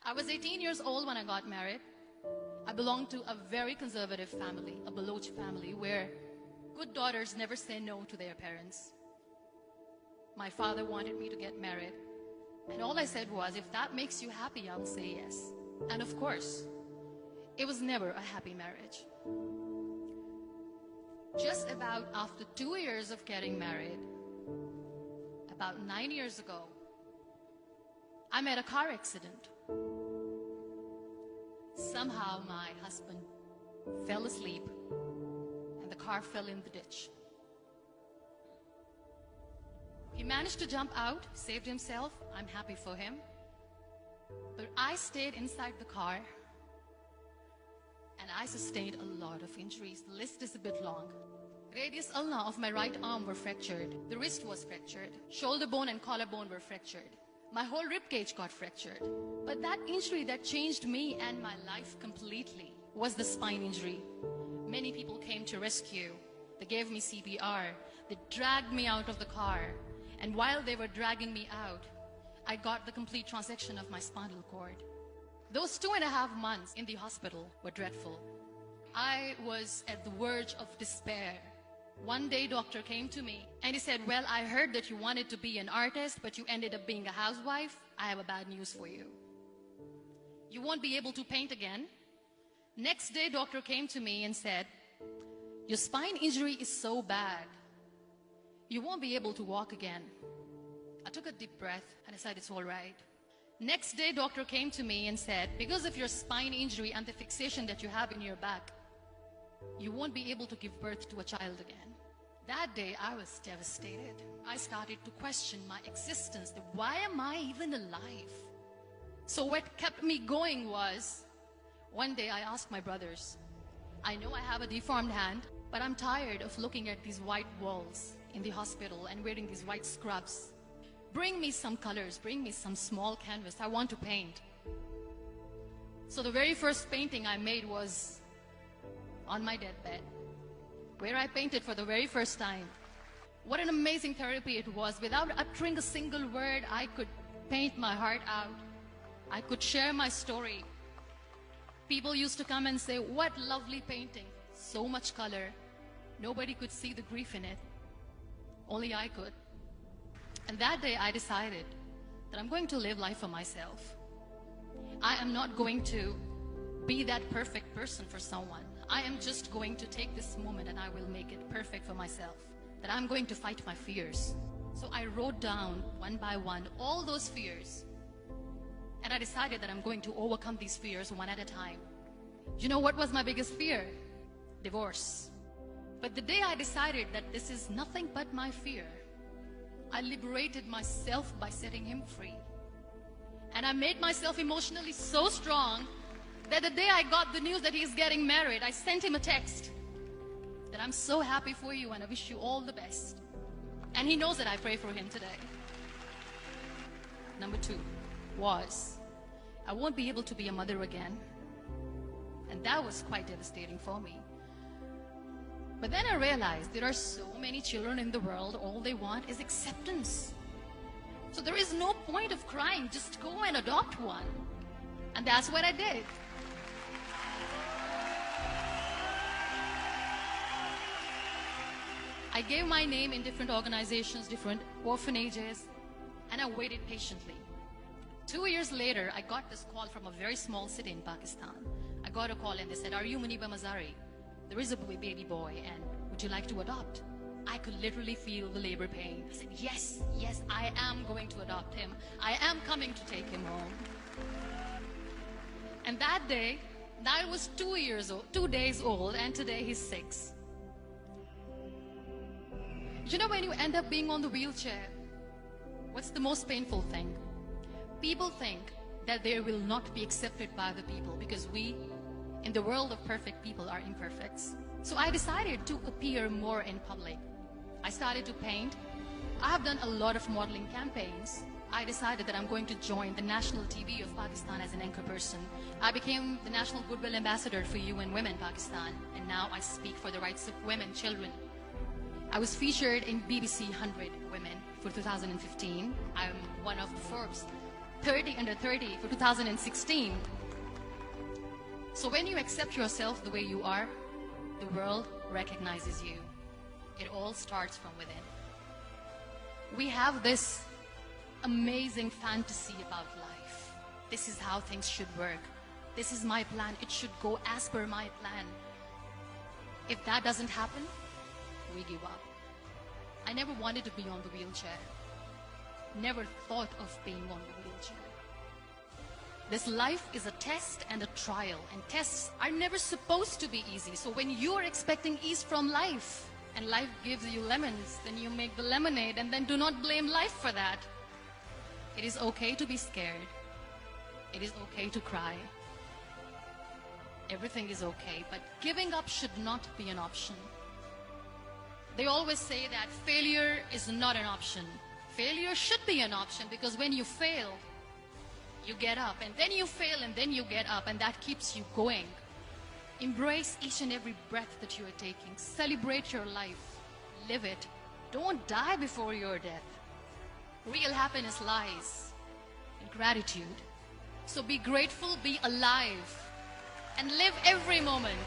I was 18 years old when I got married. I belonged to a very conservative family, a Baloch family, where good daughters never say no to their parents. My father wanted me to get married, and all I said was, if that makes you happy, I'll say yes. And of course, it was never a happy marriage. Just about after 2 years of getting married, about 9 years ago, I met a car accident. Somehow my husband fell asleep and the car fell in the ditch. He managed to jump out, saved himself. I'm happy for him. But I stayed inside the car and I sustained a lot of injuries. The list is a bit long. Radius ulna of my right arm were fractured. The wrist was fractured. Shoulder bone and collarbone were fractured. My whole rib cage got fractured. But that injury that changed me and my life completely was the spine injury. Many people came to rescue. They gave me CPR. They dragged me out of the car. And while they were dragging me out, I got the complete transection of my spinal cord. Those 2.5 months in the hospital were dreadful. I was at the verge of despair. One day, doctor came to me and he said, well, I heard that you wanted to be an artist, but you ended up being a housewife. I have a bad news for you. You won't be able to paint again. Next day, doctor came to me and said, your spine injury is so bad, you won't be able to walk again. I took a deep breath and I said, it's all right. Next day, doctor came to me and said, because of your spine injury and the fixation that you have in your back, you won't be able to give birth to a child again. That day, I was devastated. I started to question my existence. Why am I even alive? So what kept me going was, one day I asked my brothers, I know I have a deformed hand, but I'm tired of looking at these white walls in the hospital and wearing these white scrubs. Bring me some colors, bring me some small canvas. I want to paint. So the very first painting I made was on my deathbed, where I painted for the very first time. What an amazing therapy it was. Without uttering a single word, I could paint my heart out. I could share my story. People used to come and say, what lovely painting, so much color. Nobody could see the grief in it. Only I could. And that day I decided that I'm going to live life for myself. I am not going to be that perfect person for someone. I am just going to take this moment and I will make it perfect for myself. That I'm going to fight my fears. So I wrote down one by one all those fears. And I decided that I'm going to overcome these fears one at a time. You know what was my biggest fear? Divorce. But the day I decided that this is nothing but my fear, I liberated myself by setting him free. And I made myself emotionally so strong that the day I got the news that he's getting married, I sent him a text that I'm so happy for you and I wish you all the best. And he knows that I pray for him today. Number 2 was, I won't be able to be a mother again. And that was quite devastating for me. But then I realized there are so many children in the world, all they want is acceptance. So there is no point of crying, just go and adopt one. And that's what I did. I gave my name in different organizations, different orphanages, and I waited patiently. 2 years later, I got this call from a very small city in Pakistan. I got a call and they said, are you Muniba Mazari? There is a baby boy and would you like to adopt? I could literally feel the labor pain. I said, yes, yes, I am going to adopt him. I am coming to take him home. And that day, I was 2 days old, and today he's 6. You know, when you end up being on the wheelchair, what's the most painful thing? People think that they will not be accepted by the people because we, in the world of perfect people, are imperfects. So I decided to appear more in public. I started to paint. I have done a lot of modeling campaigns. I decided that I'm going to join the national TV of Pakistan as an anchor person. I became the National Goodwill Ambassador for UN Women Pakistan, and now I speak for the rights of women, children. I was featured in BBC 100 Women for 2015. I'm one of the Forbes 30 under 30 for 2016. So when you accept yourself the way you are, the world recognizes you. It all starts from within. We have this amazing fantasy about life. This is how things should work. This is my plan. It should go as per my plan. If that doesn't happen, we give up. I never wanted to be on the wheelchair. Never thought of being on the wheelchair. This life is a test and a trial, and tests are never supposed to be easy. So when you are expecting ease from life, and life gives you lemons, then you make the lemonade, and then do not blame life for that. It is okay to be scared. It is okay to cry. Everything is okay, but giving up should not be an option. They always say that failure is not an option. Failure should be an option, because when you fail, you get up, and then you fail, and then you get up, and that keeps you going. Embrace each and every breath that you are taking. Celebrate your life. Live it. Don't die before your death. Real happiness lies in gratitude. So be grateful, be alive, and live every moment.